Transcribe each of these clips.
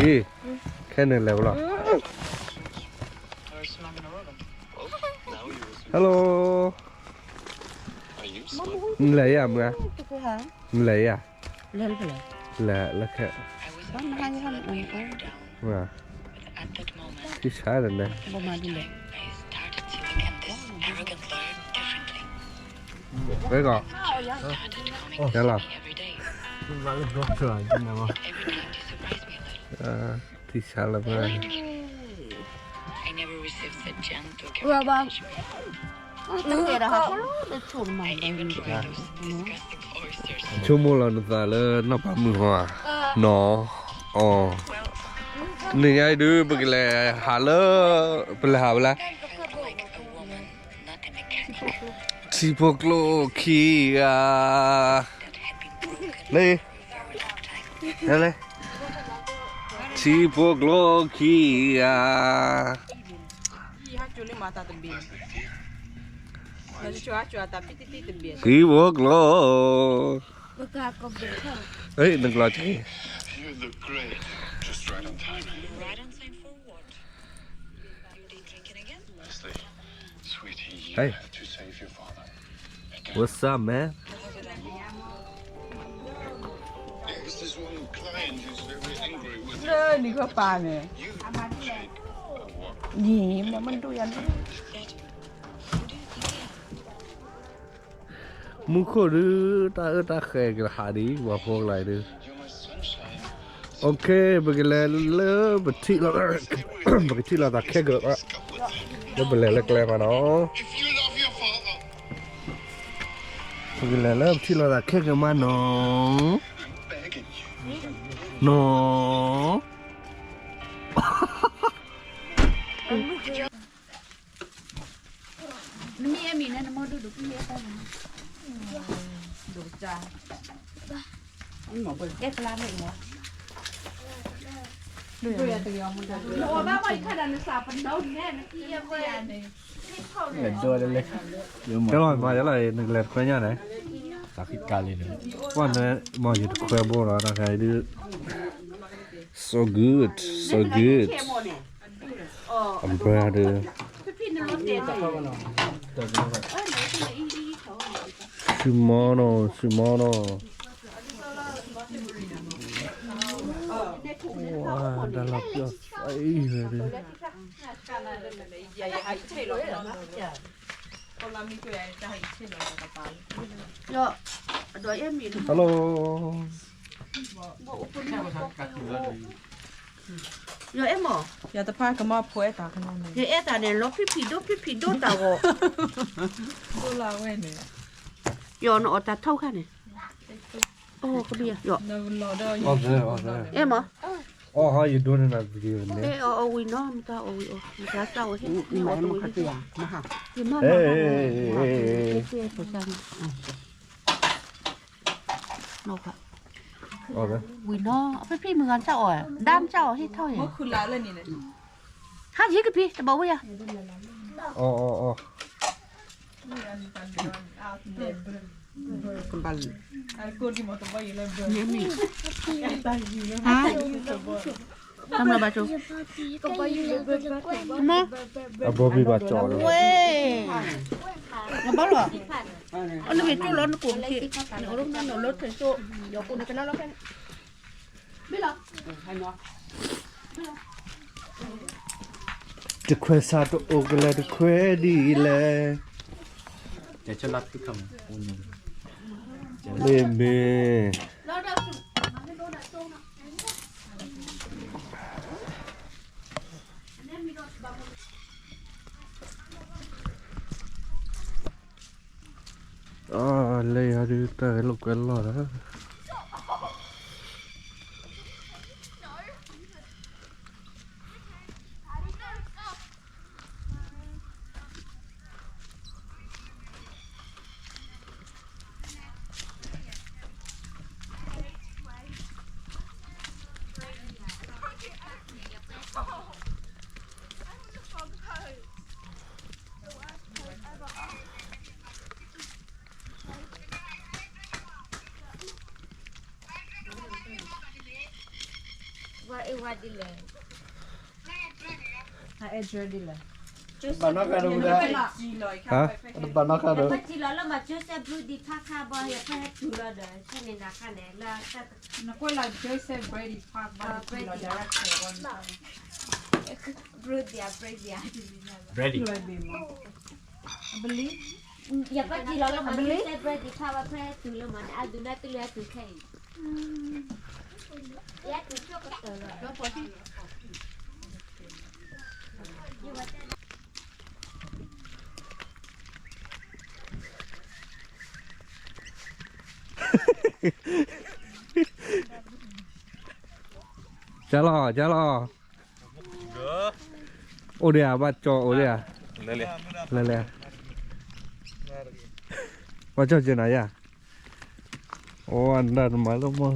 พี่แค่หนึ่งแล้วหรอฮัลโหลอะไรอ่ะมึงอะอะไรอ่ะแล้วแค่ว่าที่ช้าเลยนะไปก่อนเดี๋ยวหรอมาเล่นรถเถื่อนจริงนะวะที่ช้าแล้วมั้ยว่าบ้างตั้งแต่ละครับจะชนมาชั่วโมงละนึกว่าเลยนับปั๊มมือหัวหนออ๋อนี่ไงดูไปกันเลยหาเลยไปเลยหาไปเลยที่พวกโลกี้อ่ะเลยเลยที่พวกโลกี้อ่ะที่พวกโลเฮ้ยนึกรอจังเฮ้ย What's up, man? Đi có bà nè. Gì mà mình đuôi anh. มึงก็ดูตาแข็งหาดีว่าพวกอะไรดูโอเคไปกันเลยไปที่เราไปที่เราตาแข็งก็แล้วไปเลยเล็กๆมาเนาะไปกันเลยแล้วที่เราตาแข็งกันมาเนาะเนาะมีนั่นนะมอดูพี่เอไปดูจ้าเอ็กซ์ลาเลยเหรอโอ้บ้าไปขนาดนี้สาปันโดนแน่นะพี่เอไปเห็นตัวเล็กๆเยอะหมด จะลอยมาจะลอยนึกเล็กไปยังไง สักกิกาเลยเลย วันนี้มาอยู่ที่แควร์โบราณนะครับดู so good so good I'm proud of Shimano wow đã lập cho ấy rồi đi hello rồi em mỏ Giờ ta phai cái mò phơi ta cái này. rồi em ta này nó phi đốt tao gò Tôi là quen này. rồi nó ta thâu khá này ô cái bia rồi Nó lò đó. oh there em mỏ oh how you doing in that video man ê ôi nó ta ôi ta tao hết mà em khát tiền mà hả thì mà hey cái của sang nó cả oh there วินอพี่มือกันเจ้าอ่ะด้ามเจ้าที่เท่าไหร่ Mất khử lá lên này. ห้ายี่กับพี่จะบอกว่าอย่า oh Alcol di moto poi le เนี่ยมีฮะทำอะไรบ้างจูมา à Bobby bà trò rồi เว้ยมาบ้าหรออันนี้จูร้อนกลุ่มที่หนูลูกนั่นหนูรถถึงจูเดี๋ยวกูจะไปแล้วกันไม่หรอ จะแควซาโตโอกเลยจะแควดีเลย จะชลัดที่คำเล่เม่เลยอะดูแต่ลูกกันหล่อนะ เ qua đi lên hai edge đi là bà nó cả đâu đây hả bà nó cả đâu mà chỉ là mà chú sẽ blue đi pha pha bao giờ phải chú là đấy cho nên là cái này là nó quay lại Joseph Brady Park mà Brady blue đi Brady ready beli giờ có chỉ là mà chú sẽ Brady pha pha phải chú là mà ăn được từ là từ khi ya từ trước có từ rồi chả lo ô đi à bắt cho ô đi à lên bắt cho chuyện này à ô anh đã mà lúc mà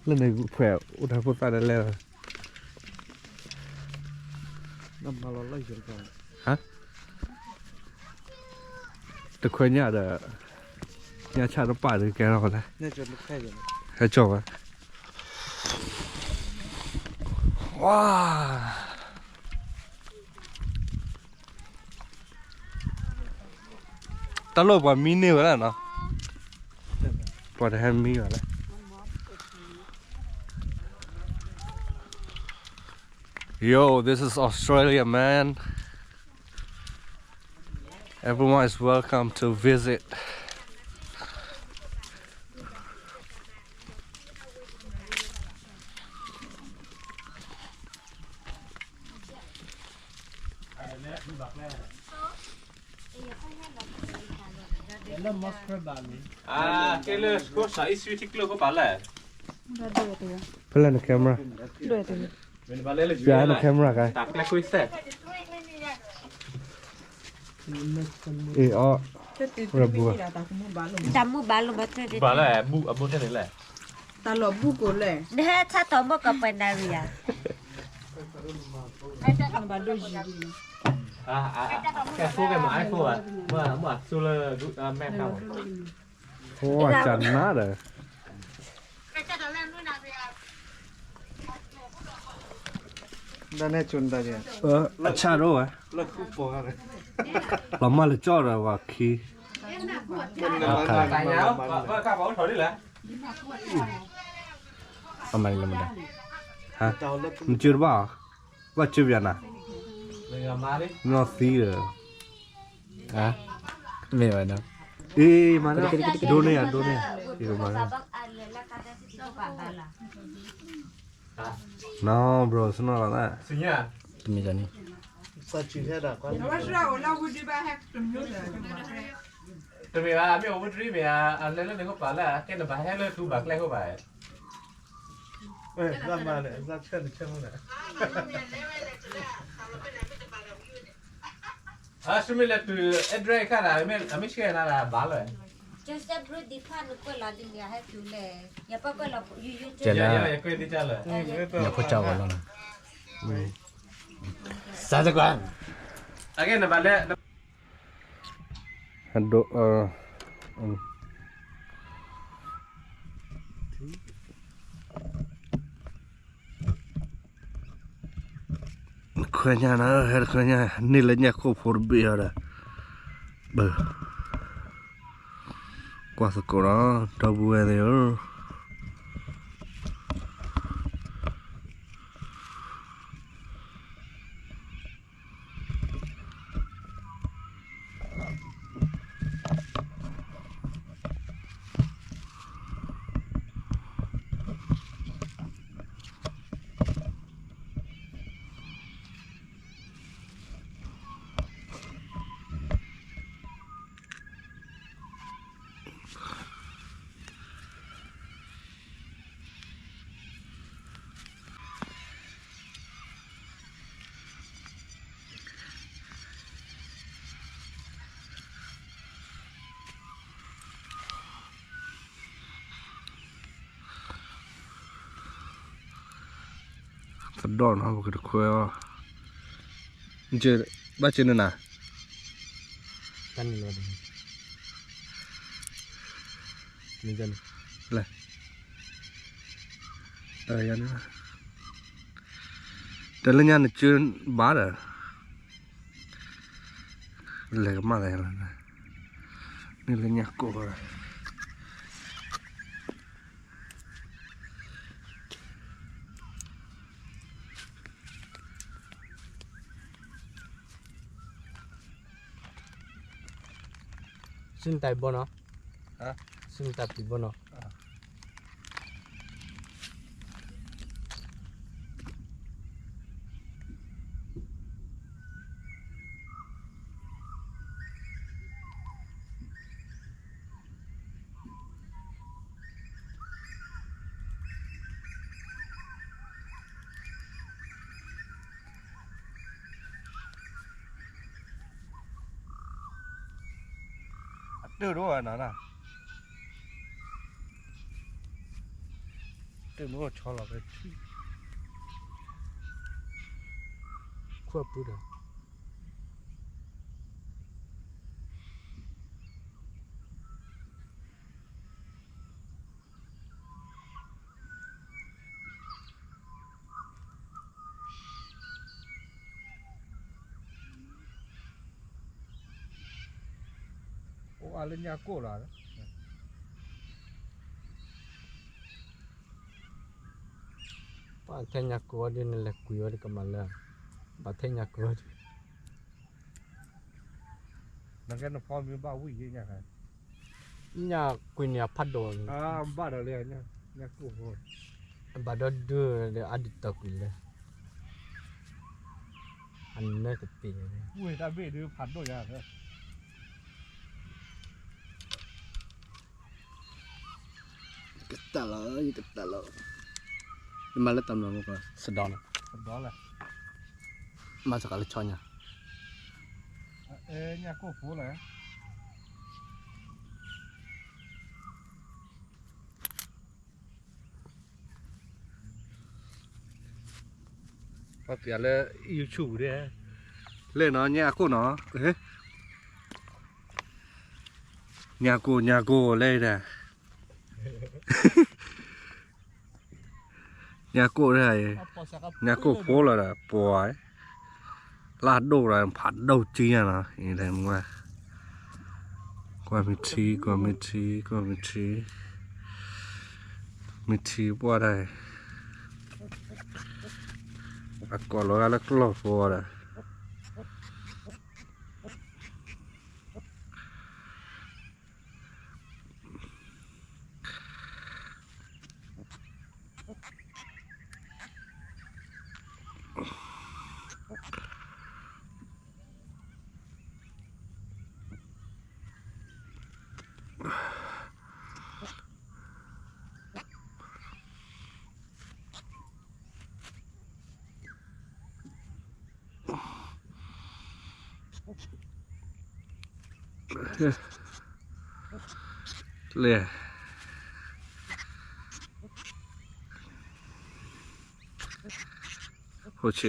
lên này khỏe ô đã phút ta đã lên hả từ khỏe nhà đã nhà cha nó phải được cái nào đấy hay chồng à wow ta lột vào mini rồi là nó bỏ để hand mini rồi đấy yo this is Australia man everyone is welcome to visit à cái lơ có sấy suy thích lơ có bán lẻ put on the camera mình bán lẻ là behind the camera guy tạc lại quay xe oh ta mua bán luôn mà thuê đi bán lẻ mua cái này lẻ ta lo bu cổ lẻ nè cha tao mua cái bên này rồi bà đôi gì cái phố cái mà ai phố à mà solar map nào oh chẳng nát rồi Dane chunda je. अच्छा रो है La खूब पोहा रे. lắm mà là cho rồi và khi tại nhau và các bảo thổi đi lẻ à mày làm đây hả mình chưa bảo và chưa biết nào mình làm má đi nó xí rồi à mình vậy đâu ê mà nó đồ này đi rồi mà no bro it's not like that suy nhá mình cho đi Sa chile ra kwa. nó ra là bu đi ba hack tụm nhớ rồi tụi mình à mình không biết mình lên lên có bán là cái là bán hết lên thu bạc lên có phải Ê, ra mà này, ra chân này. à suy mình là từ Edrei cái là mình cái là bán rồi Joseph Blue đi pha nó quay lại đi nhà hết chú lệ nhà bác quay là yu dạ dạ quên đi chơi rồi nhà có cháu rồi sao cho quan cái là bán lẻ hành độ khơi nhà nó hết khơi nhàนี่là nhà cô phổ bia rồi bờ qua sự cố đó đâu vui rồi thật đòn không có được khoe chưa bắt chưa nên à ăn rồi mình dân này nữa แต่ละอย่างเนี่ยจืนบ้าเหรอเลยก็มาอะไรแล้วนะนี่เลยเนี่ยกูเลย ซึ่งไต่บนเนาะ ฮะ ซึ่งไต่ปีบนเนาะ đưa đúng rồi nó nè đưa đúng rồi cho là cái ขั้วปืน ô à lên nhà cô là Pak tanya kuat dia ni lek kuat di kemana? Pak tanya kuat. nó cái nó form như bao quý vậy nha hả Nya kuat ni apa dong? à ba đời liền nha nhà cô thôi Pada dua dia adik tak kuat. Ane kepi. ui ta biết đưa phản đồ nhà thôi Kita lah. Malah tambah apa? Sedang. đó là Masa kali conya. ê nhà cô phố này có tiền là yêu chủ đấy lên nó nhà cô nó ế nhà cô lên nè nhà cô đây nhà cô phố là bò ấy là đồ là phát đầu chi à nó như đây mà qua mít chi qua đây à còn nó là cái lò phô đây lìa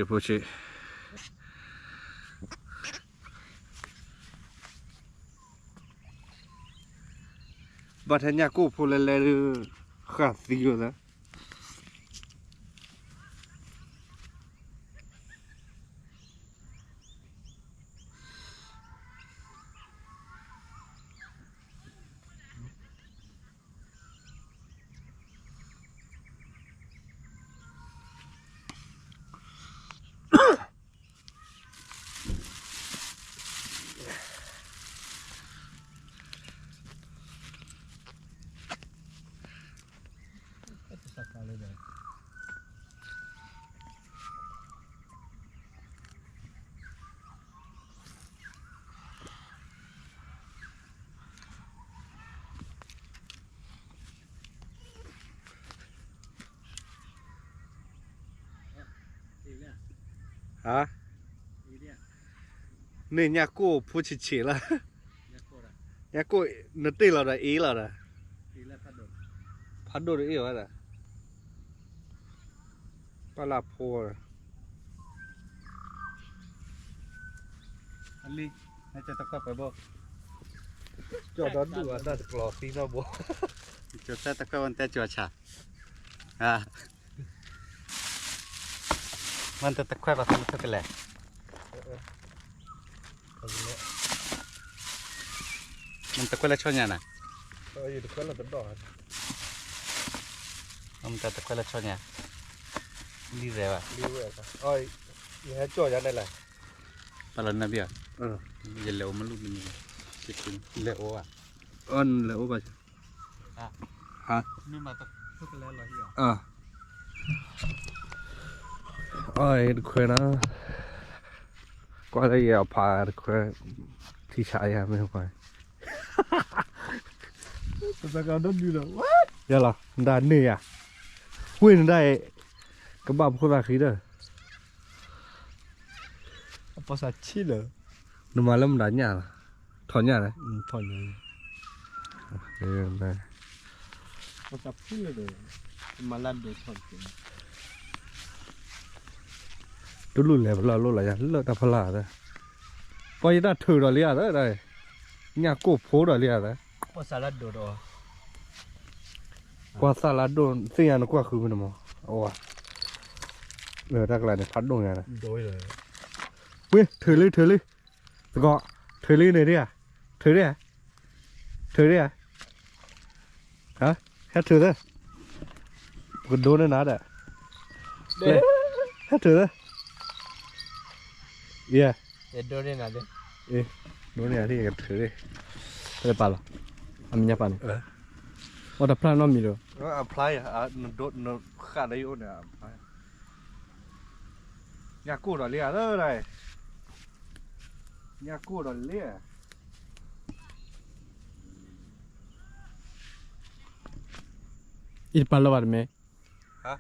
phụ chị bà thấy nhà cô phụ lên khá gì rồi đó hả nên nhà cô phụ chỉ là nhà cô nó tên là ý là phát đồ đấy hiểu là ba là phô anh điให้จะตะกอบไปบ่ cho đó đủ là đặt lò xí nó bố จะใส่ตะกอบวันแต่จัวฉะอ่า มันจะตะแควเราทำมันจะแหลกมันตะแควละช่อเนี่ยนะ อยู่ตะแควเราเป็นดอก มันจะตะแควละช่อเนี่ยดีเลยว่ะ ดีเว้ยครับอ้อยยังให้จ่อยันได้แหละ ปลาหน้าเบี้ยอย่าเหลวมันลูกมันจะกินเหลวอ่ะ อันแล้วป่ะฮะ นี่มาตะแควละร้อยอย่าง อ้อยดูเคยนะก็เลยอยากพาดูเคยที่ชายไม่รู้ไป แต่การต้องดูแล้ว เดี๋ยวล่ะได้เหนื่อยวิ่งได้กระบะคนละคีเด้อ ภาษาชิเลย นึกมาแล้วมันได้เนี่ยถอนเนี่ยนะ ถอนเลย ได้ ภาษาพูดเลยมาลันโดยถอนจริง ดูรุ่นเลยเรารุ่นอะไรอย่างเลิกแต่พลาดเลยพอจะได้ถือเราเรียกได้เนี่ยกูโผล่เราเรียกได้ ภาษาลันโดด กว่าสลัดโดนเสียนกว่าคือมันมั้งโอ้เหลือตั้งหลายเนี่ยพัดโดนไงนะ โดยเลย เว้ยถือเลยสกอถือเลยเนี่ยถือเนี่ยฮะแค่ถือเลยก็โดนนะเด้อแค่ถือเลยเย้ โดยเนี่ยนะเด้ โดนเนี่ยที่กันถือเลย Ada pala. Aminya pani. Ada plan no milo. ก็ apply โดนขาดได้อยู่เนี่ย apply อยากกู้ดอกเลี้ยเลยอยากกู้ดอกเลี้ย Il palo var me. Ha?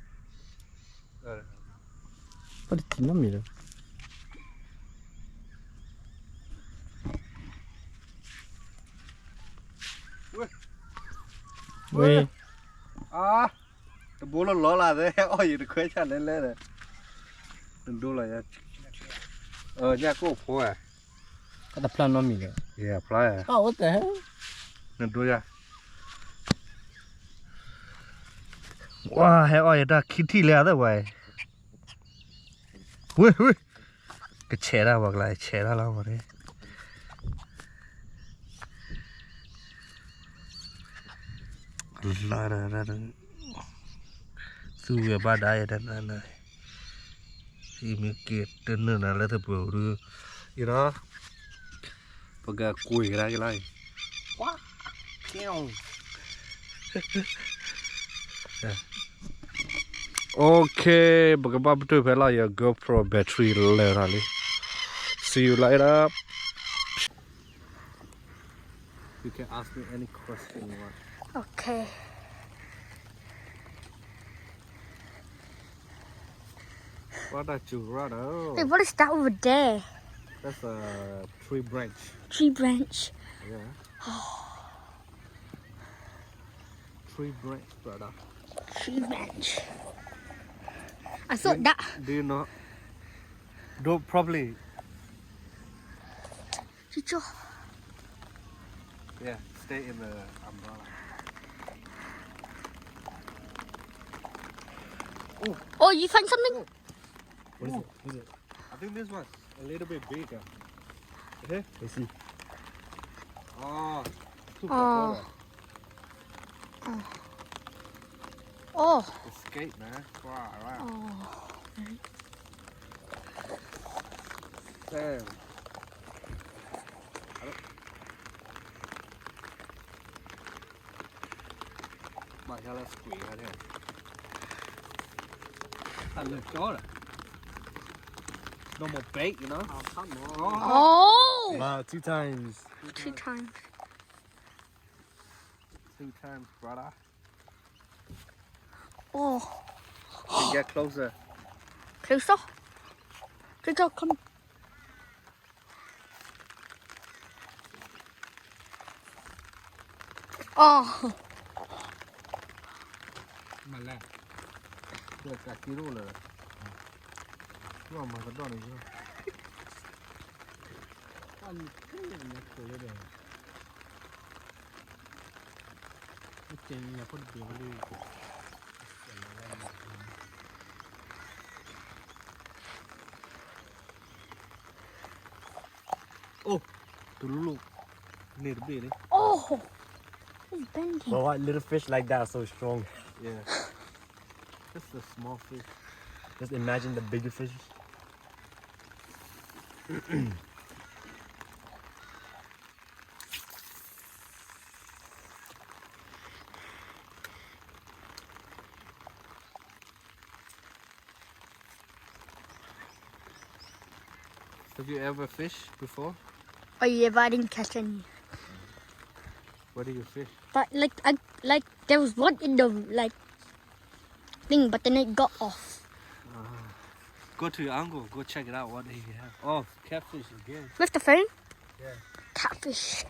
Ada tina milo. Wei. ตะบูล้อละเลยอ้อยอยู่ในเคยชันเล่นเลยดูเลยอยากกู้ผัว Ada plan no milo. Yeah, apply. Oh, what the hell? นั่นดูจ้ะว้าให้อ้อยได้คิดที่แล้วได้ไว้เว้ยก็แชร์ได้บอกเลยแชร์ได้แล้วหมดเลยลาสู้กับบ้าได้ดันนั่นเลยที่มีเกตเดินนั่นแล้วถ้าเปล่าหรืออีน่ะปากกาคุยกันได้กันเลยว้าเกี้ยว Okay, bagaimana betul pula ya GoPro battery le rali. See you later. You can ask me any question you want. Okay. What are you rather? Hey, what is that over there? That's a tree branch. Tree branch. Yeah. Tree branch, brother. Tree branch. I thought that. Do you know? Don't probably. Chicho. Yeah, stay in the umbrella. Oh, you found something? What is it? I think this one's a little bit bigger. Okay? Let's see. Oh, Oh. Oh. Escape, man. Wow, wow. Oh. Damn. Mà cho là quỷ ra thế. Thành lực chó rồi. No more bait, you know? Oh, come on. Oh. Wow, 2 times. 2 times. 2 times, brother. Oh. Get closer. Closer. Chicho, come. Oh. Mà lẹ. Được cả kilo rồi. Mà cái đòn này chưa? Anh cái này nó cười đấy. Cái chuyện là con điều đi. ตัวลูกนี่ตัวบี้นี่ Oh, it's bending. But why little fish like that are so strong? yeah just a small fish Just imagine the bigger fish. have you ever fished before Oh yeah, but I didn't catch any. what do you fish But like there was one in the like thing, but then it got off. go to your uncle go check it out what he have oh catfish again With the phone? Yeah. Catfish.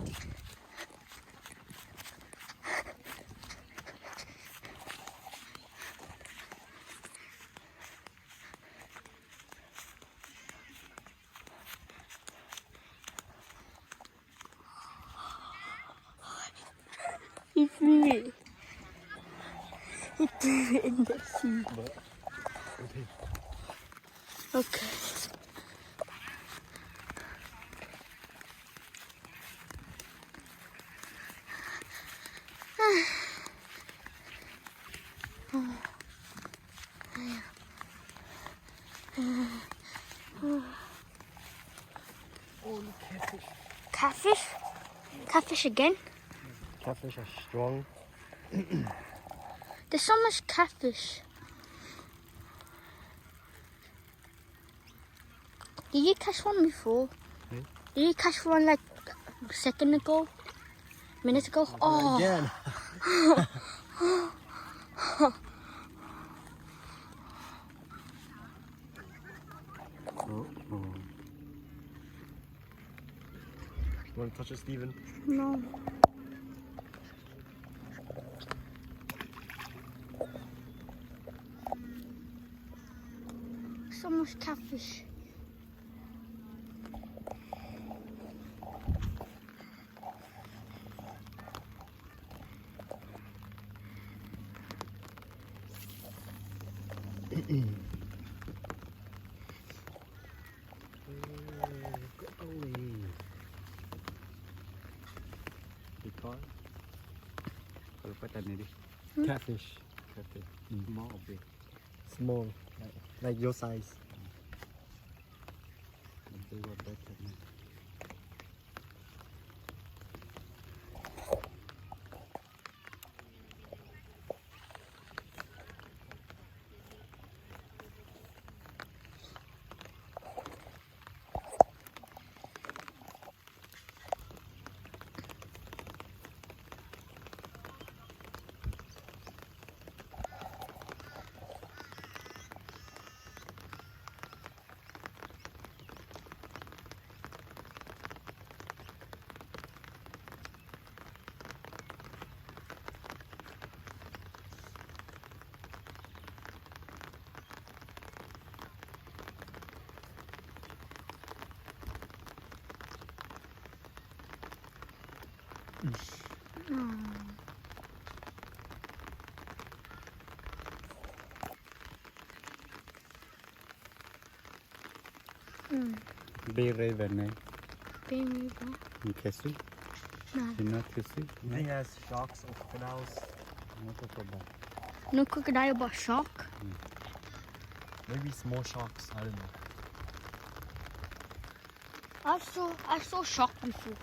He threw it. He threw it in the sea. Okay. Catfish? Catfish again? Catfish are strong. There's so much catfish. Did you catch one before? Hmm? Did you catch one like a second ago? Minutes ago? Oh, Again. You want to touch it, Steven? no. So much catfish. Because kalau patan ni di. Catfish. Kata small big. Small. Like your size. They were better. Bay Raven eh? Baby, You kiss it? no. You not kiss it? You think it has sharks or crocodiles? Not a problem. No crocodile but shark. Maybe small sharks. I don't know. I saw shark before.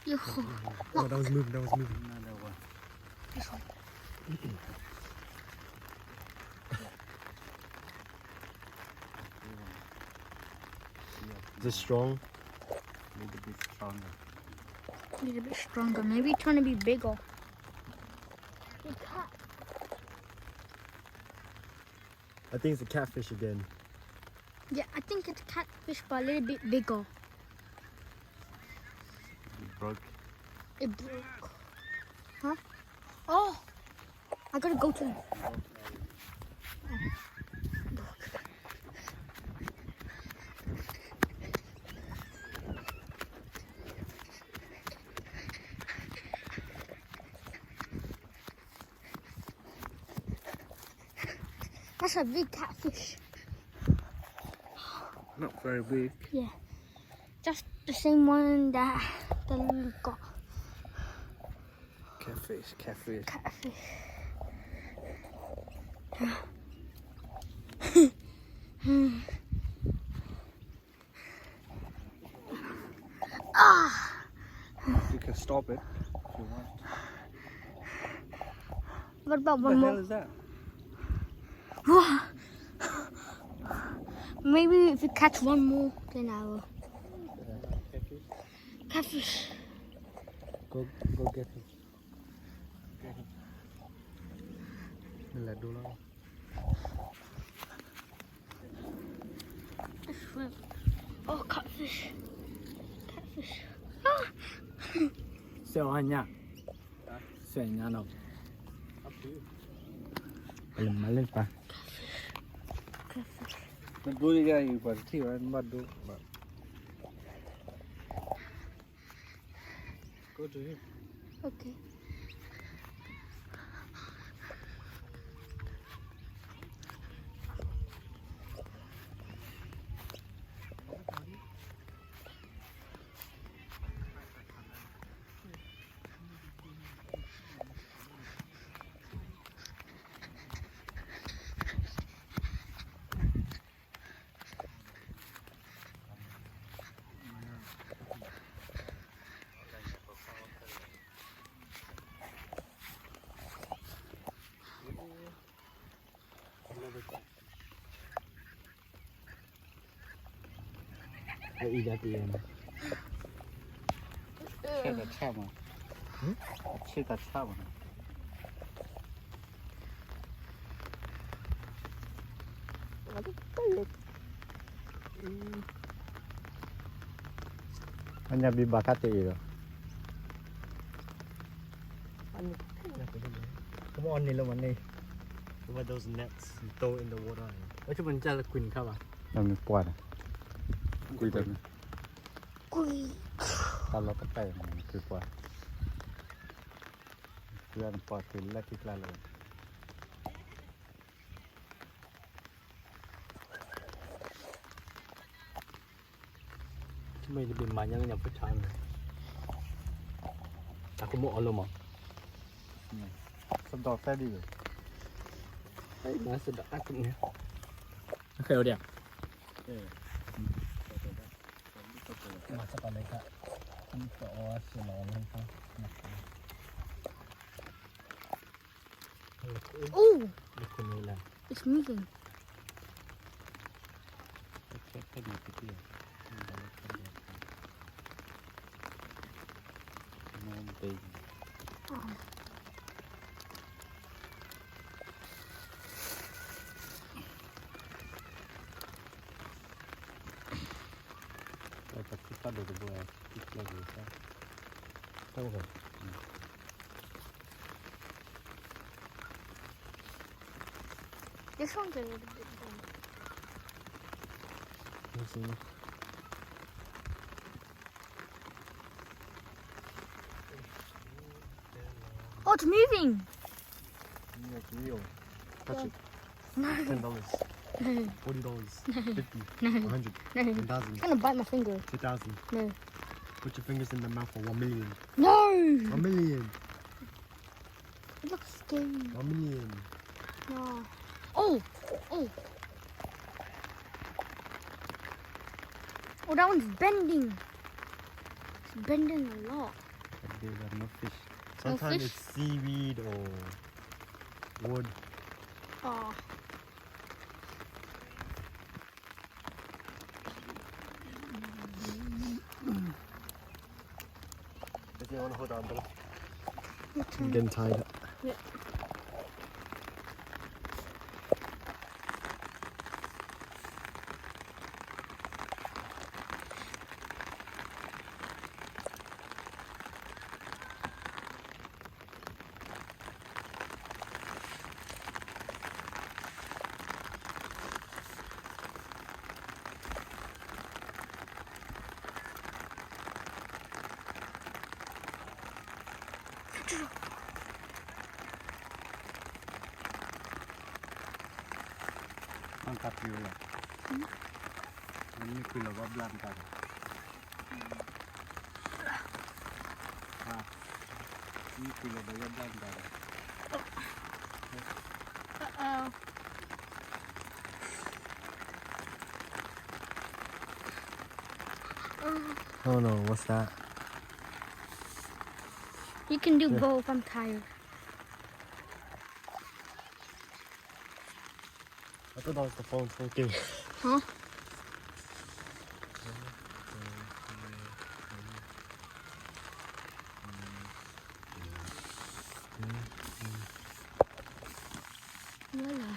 Yo, Oh, that was moving. That was moving. Another one. this one. Is it strong? A little bit stronger. Need a bit stronger. Maybe trying to be bigger. I think it's a catfish again. Yeah, I think it's catfish, but a little bit bigger. It broke. It broke. Huh? Oh! I gotta go to. That's a big catfish. Not very big. Yeah. Just the same one that the little got. Catfish. Catfish. You can stop it if you want. What about What one the hell more? is that? Maybe if you catch one more, then I will. Catfish. Go get it. Let do now. A shrimp. Oh, catfish. Catfish. Ah. Sell anya. Sell anya no. Maling pa. Nó đuôi ra thì vẫn thì anh bắt được. Go to him. Okay. Để ý ra tiền. Chết là sao mà? Chết là sao mà? Anya bi bakate rồi. Come on, Nilo Mane. What those nets you throw in the water? What you want to queen cover? Làm quạt à? Quy tầm. Quy. Tao lo cái tay này cứ quạt. Cứ ăn quạt thì lấy cái lá lên. Chúng mình bị mạnh nhau nhập phát tràn rồi. Ta cũng mua luôn mà. Sắp đọt tay đi rồi. Đấy, nó sẽ đắt cũng nhé. Nó khêu đẹp. Mà sao còn đấy cả? Không có sửa lò lên không? Oh, Được con này là. it's moving. Cái gì cái kia. Nó big. Dapat kita dulu buat kita bisa. Tahu kan? This one's a little bit long. Di sini. Oh, it's moving. Ini like real. Touch it. No, $10, no, $40, $50, no, $100, no. $1,000, It's gonna bite my finger. $2,000. No. Put your fingers in the mouth for $1 million. No! $1 million. It looks scary. $1 million. No. Oh! Oh! Oh, that one's bending. It's bending a lot. These are no fish. Sometimes fish? it's seaweed or wood. Oh. You want to hold on, brother? I'm getting tired. Angkat viola. Ini kilo bablan tadi. Ini kilo bablan tadi. Oh no, what's that? You can do both. I'm tired. I thought that was the phone talking. Huh? Wala.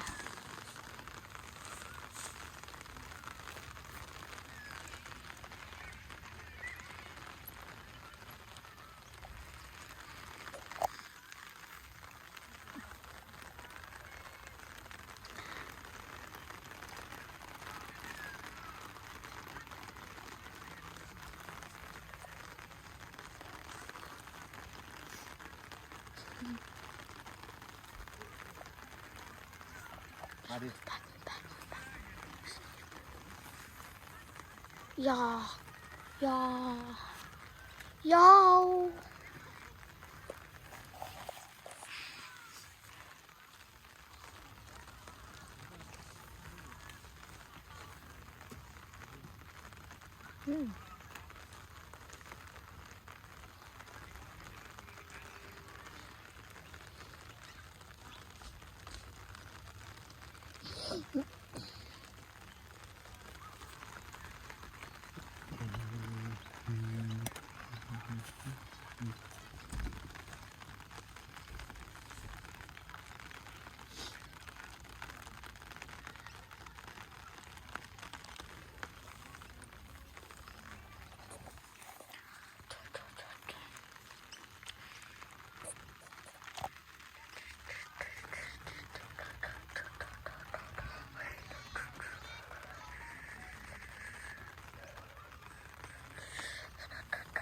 Yeah. Yeah. Yo.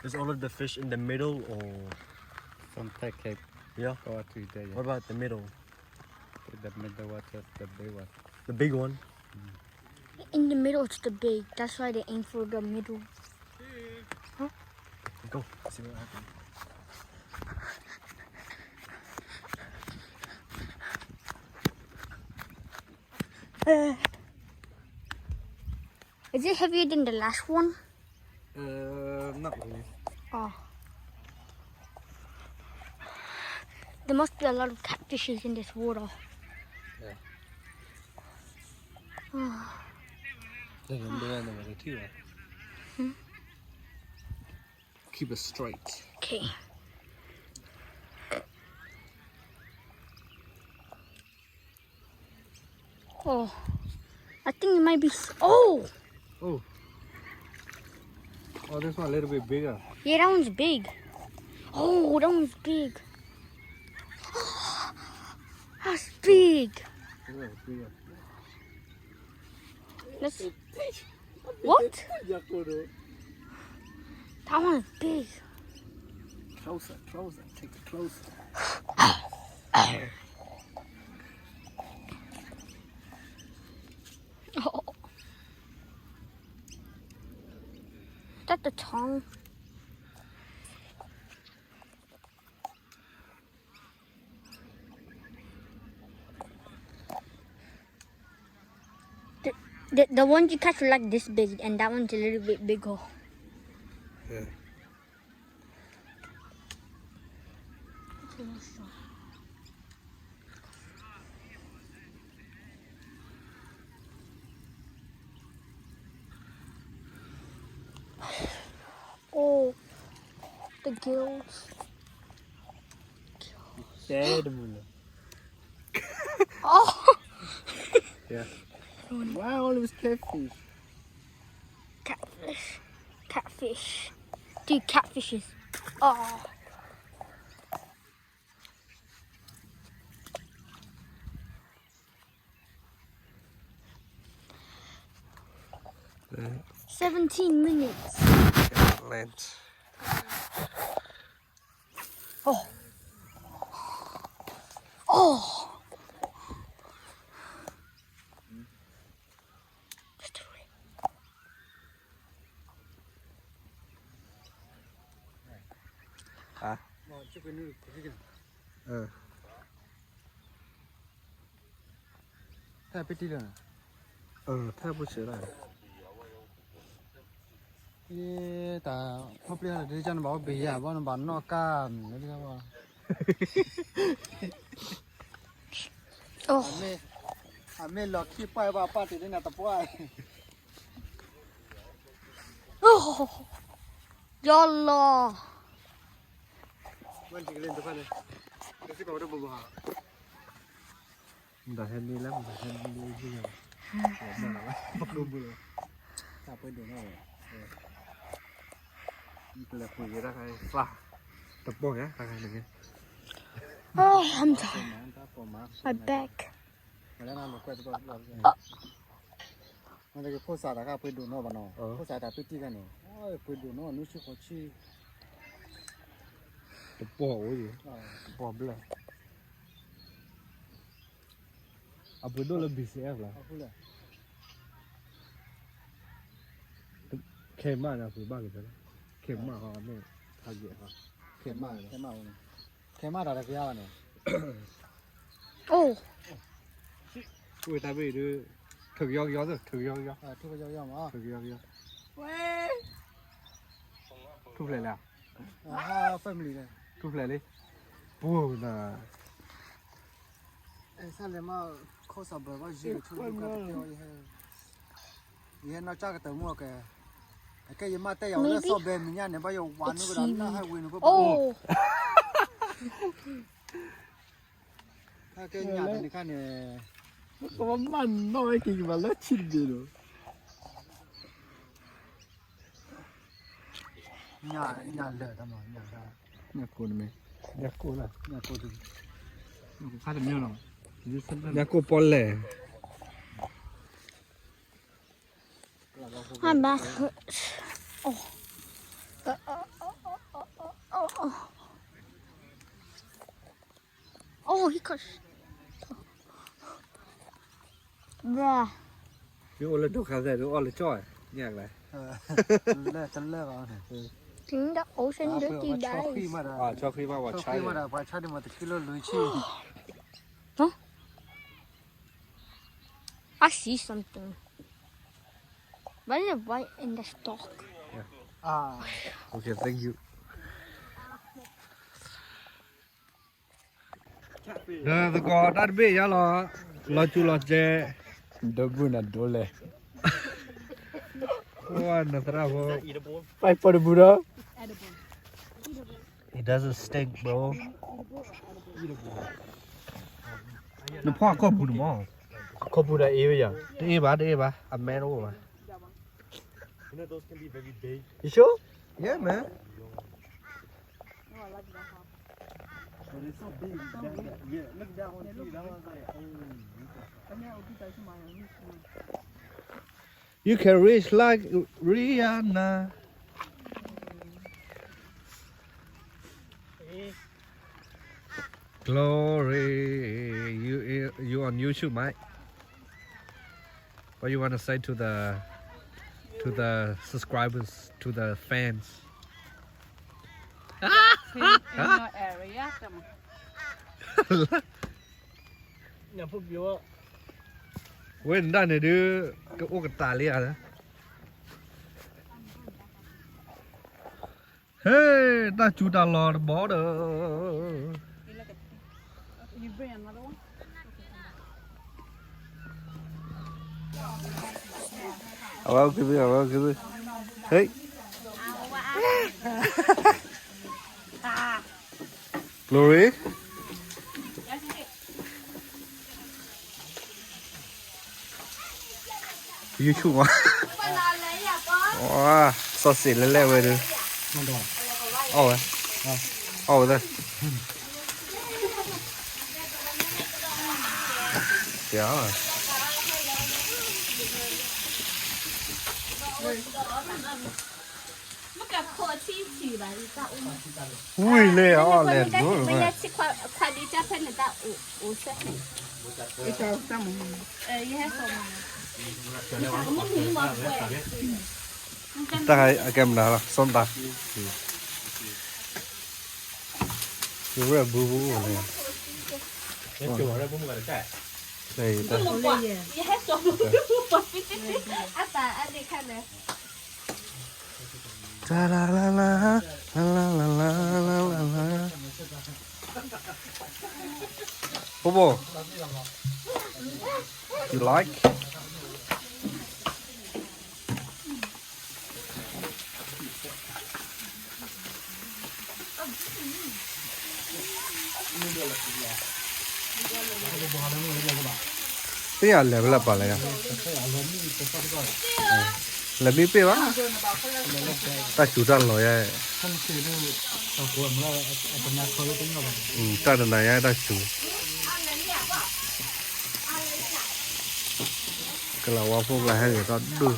Is all of the fish in the middle or? Some packet. Yeah. Go to there. What about the middle? The middle one, just the big one. The big one? In the middle, it's the big. That's why they aim for the middle. Go. See what happens. Is it heavier than the last one? Not really. Oh. There must be a lot of catfishes in this water. Keep it straight. Okay. Oh. I think it might be. Oh! Oh. Oh, this one a little bit bigger. Yeah, that one's big. Oh, that one's big. That's big. Yeah, bigger. Let's. What? That one's big. Closer, closer. Take it closer. Oh. Is that the tongue? The ones you catch are like this big, and that one's a little bit bigger. Yeah. Oh, The gills. Dead moon. Oh. Yeah. Why always catfish? Catfish. Catfish. Dude, catfishes. Oh. Right. 17 minutes. Lens. Oh. Oh. Hả? Ừ. Thế biết đi rồi. Theo bữa sửa này. Ê, ta hộp liền là đi cho nó bảo bì à, bảo nó bán nó cam, nó đi đâu à? Oh. Mẹ lọt khi bay vào ba thì đến là tập quay. Oh. Yalla. Mình chỉ lên tập này. Cái gì bảo đâu bù hả? Đã hẹn đi lắm, đã hẹn đi bây giờ. Bắt đồ bù. Ta phải đồ nào? Là quỷ ra cái pha. Tập bò nhá, ra cái này. Oh, I'm tired. My back. Nó nó quay tập bò. Nó cái phô sa đã cái phải đồ nào mà nó. Phô sa đã phải tí cái này. Ôi, phải đồ nào nó chỉ có chi. Tập bò gì? Bò bự. À bữa đó là bị sẹo là. Kem mà là bữa ba cái đó. Kem mà họ này thay vậy hả? Kem mà đã cái gì này? Oh. Ui ta bị đưa thực do rồi, thực do. Thu cái gì mà? Thực do. Thu lại nào. Family này. Thu lại đi. Buồn à. Sao lại mà khó sao bởi vì gì thu cái tiêu gì nó chắc cái tờ mua cái gì mà tay yếu nó sao bền mình nha này bây giờ quán nó cái đó hay quên nó có Oh. cái nhà này cái này Có mặn nói kì mà nó chín đi rồi. nhà lửa tao nói nhà ra Nhà cô này. Nhà cô là. nhà cô thì Nó cũng khá là nhiều rồi. Nhà cô Paul lẻ. My back hurts. Oh. Oh, he cuts. Bruh. Nếu là đồ khá rẻ, đồ là choi. Nhạc này. chân lửa vào này Think the ocean dirty dies. Cho khi mà vào cho chai. khi mà đã phải chai đi mà thì kilo lưới chi Huh? I see something. Why is it white in the stalk? Okay, thank you. Đó, tôi có đặt bê ya lo chu lo che. đồ bún là đồ lẻ One na travo. phải phải đồ bún đó It doesn't stink, bro. Nó phá có bún mà. có bún là yếu vậy Đi ba, a man over. You know those can be very big. You sure? Yeah, man. But it's so big. Yeah, look that one too. That one's like, You can reach like Rihanna. Glory, you on YouTube, mate? What you want to say to the subscribers, to the fans? In your area, nhà phúc yếu. Quên đàn này đưa cái ô cái tà lia đó. Hey, ta chú ta lò bỏ được. you bring another one? Cái gì? Hey. Glory. You chua quá. Wow, sao xịn lên lên vậy được. Ồ, ồ đây. Dạ rồi. Ui lê ó lê đúng rồi. Ta hay kem nào son ta. Đúng là bù bù rồi. Cái kiểu đó cũng là cái Đây ta. La la la la la la la la la la. Bobo, you like? Thế à, level up lại à? Là mi pe wa? Ta chủ ra rồi à? Ta này ai ta chủ? Cái là qua phố là hai người ta đưa.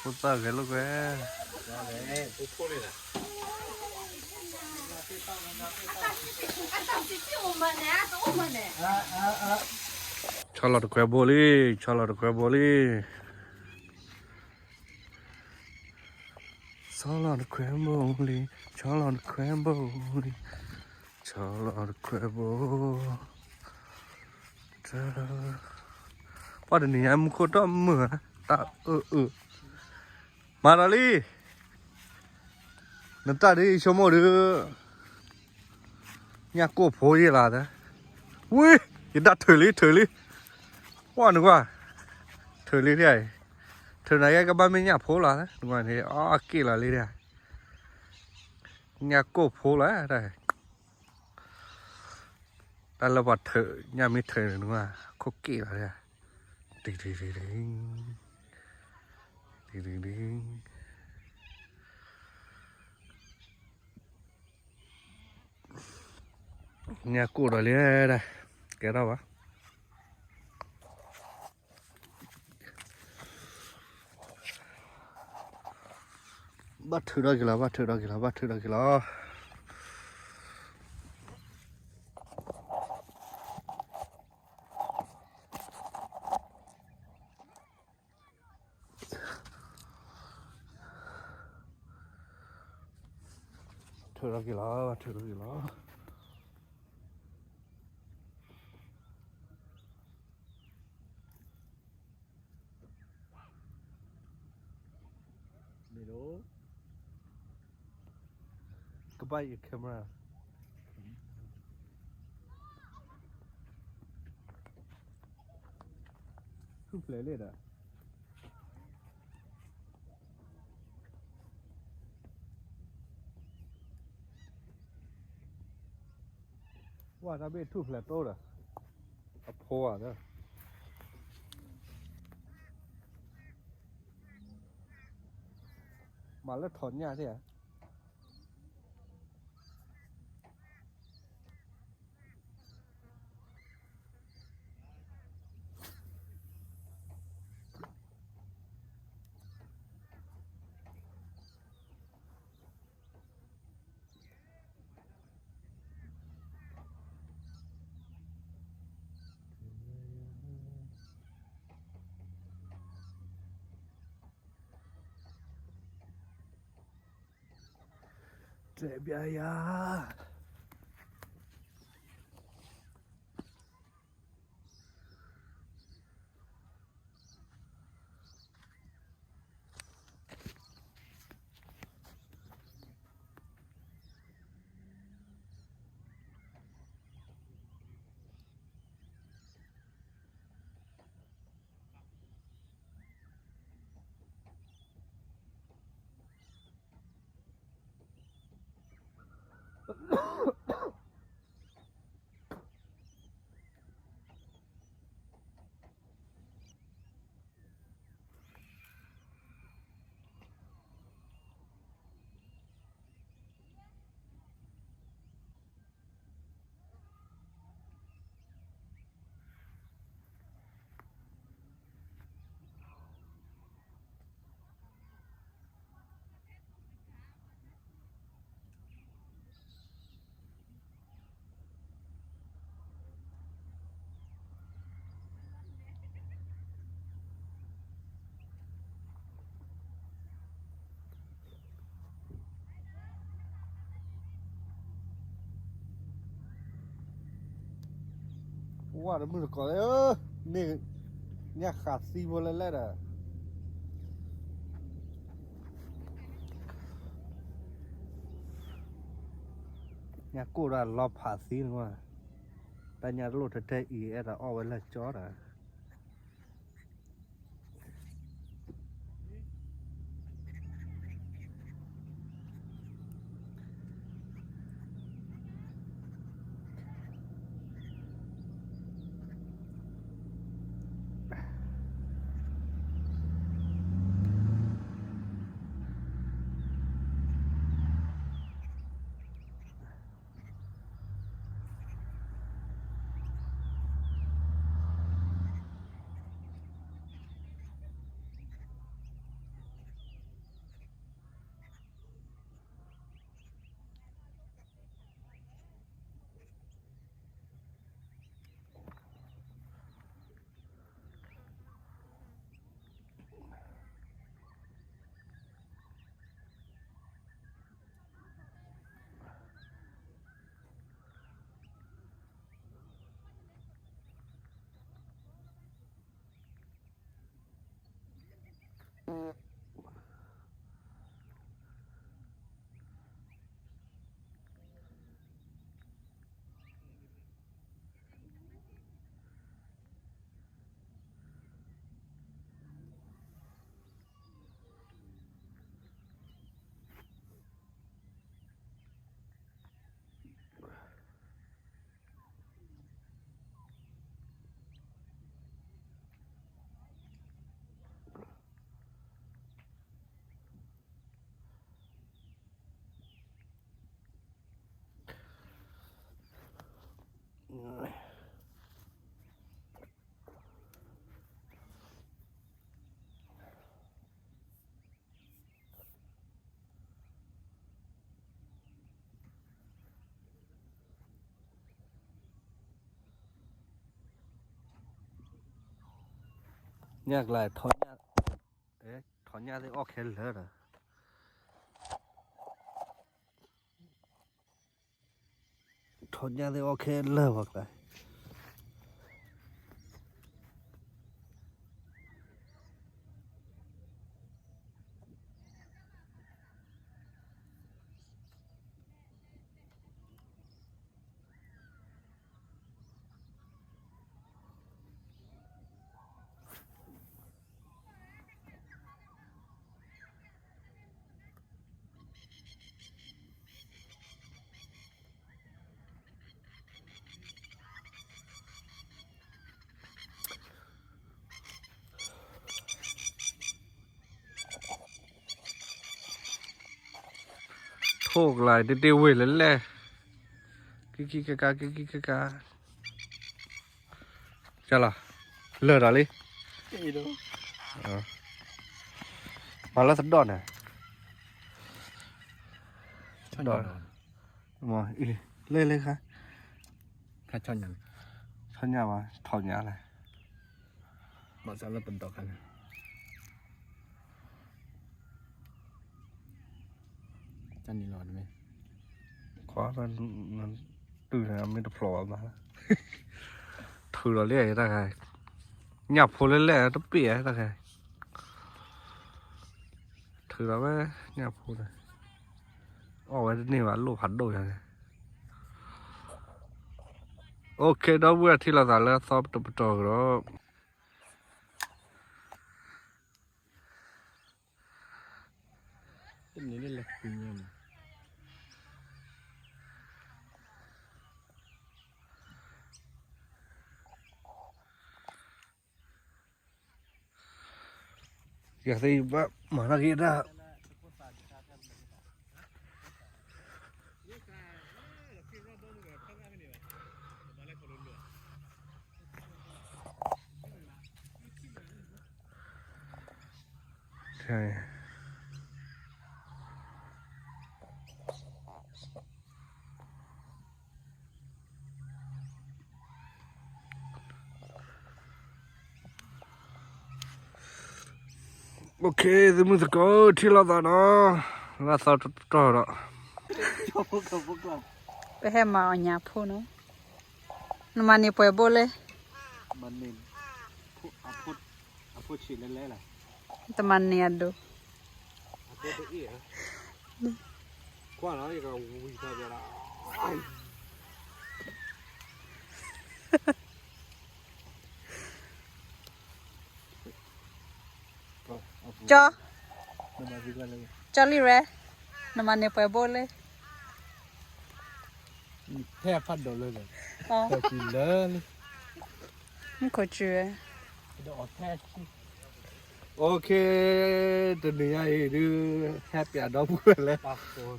Cô ta cái lúc ấy. Cho lọt que bò đi, cho lọt que bò đi. Cho lọt que bò đi, cho lọt que bò đi, cho lọt que bò. Bắt được nhỉ em có đó mưa ta mà là đi nó ta đi cho mua được nhà cô phố gì là thế ui cái đặt thử lý quá nữa quá thử lý này thử này các bạn mình nhà phố là thế đúng rồi thì kia là lý này nhà cô phố là đây đây là vật thử nhà mình thử đúng không có kia là đây Ding. Nhà cụ đó lên đây cái đâu á bắt thử đó kìa bắt thử đó kìa thử đó kìa Goodbye your camera. Who played it? Wow, that be too flat over. A poor there. Mà nó thốn nhà thế à? Đẹp ya. ว่าแต่มึงก่อนเลยนี่เนี่ยขาดซีบนแล้วอ่ะเนี่ยกูได้รอบผ่าซีนึงว่าแต่เนี่ยรถเทอีเอสเอาไว้แล้วจอดอ่ะเนี่ยอะไรถอนเนี่ยถอนเนี่ยได้ออกแค่เลยอ่ะถอนเนี่ยได้ออกแค่เลยว่ะเลยโทกหลายเดียวเว้ยแล้วแหละกิ๊กกะจะล่ะเลิศอะไรมาแล้วสักดอนน่ะดอนมาอีเลยค่ะ ถ้าชอนยัง ท่านยาวะถอนยาอะไร มาสารเป็นต่อกันจันนี่รอได้ไหม ขวามันตื่นนะไม่ได้โผล่มาถือเราเรียกได้ไงหยับพอเล่นๆต้องเปียได้ไงถือเราไม่หยับพอเลยออกไปนี่ว่าลูกผัดโดยไงโอเคดาวเวอร์ที่เราได้แล้วซอฟต์ตัวแล้วเป็นนี้ได้เลยคุณยัง อยากได้แบบมาหน้ากีด้าใช่โอเคสมมติก็ที่เราตอนนั้นเราสาวตัวแล้ว ไปให้มาเอาหยาพูเนาะน้ำมันนี่ปล่อยโบเลย มันเน้นพูดฉีดเล่ๆแหละ ตะมันเนียนดู พูดอีอ่ะกว่าแล้วอีกก็วิ่งไปแล้ว จอ มันมาดีกว่าเลย จอลี่แรน้ำมันเนี่ยไปโบเลย แทบพันโดนเลยเลย อ๋อ แต่กินเลย มันขอจือ เดี๋ยวออกแทบโอเคตัวนี้ไอ้ดูแฮปปี้อ่ะน้องพูดเลย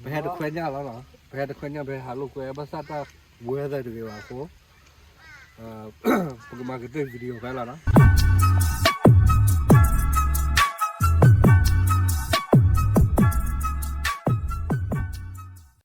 ไปหาดูแควนย่าแล้วเหรอไปหาดูแควนย่าไปหาลูกแควนภาษาตาวัวได้ดูกี่วันโค้ปกติมาเก็ตวิดีโอไปแล้วนะ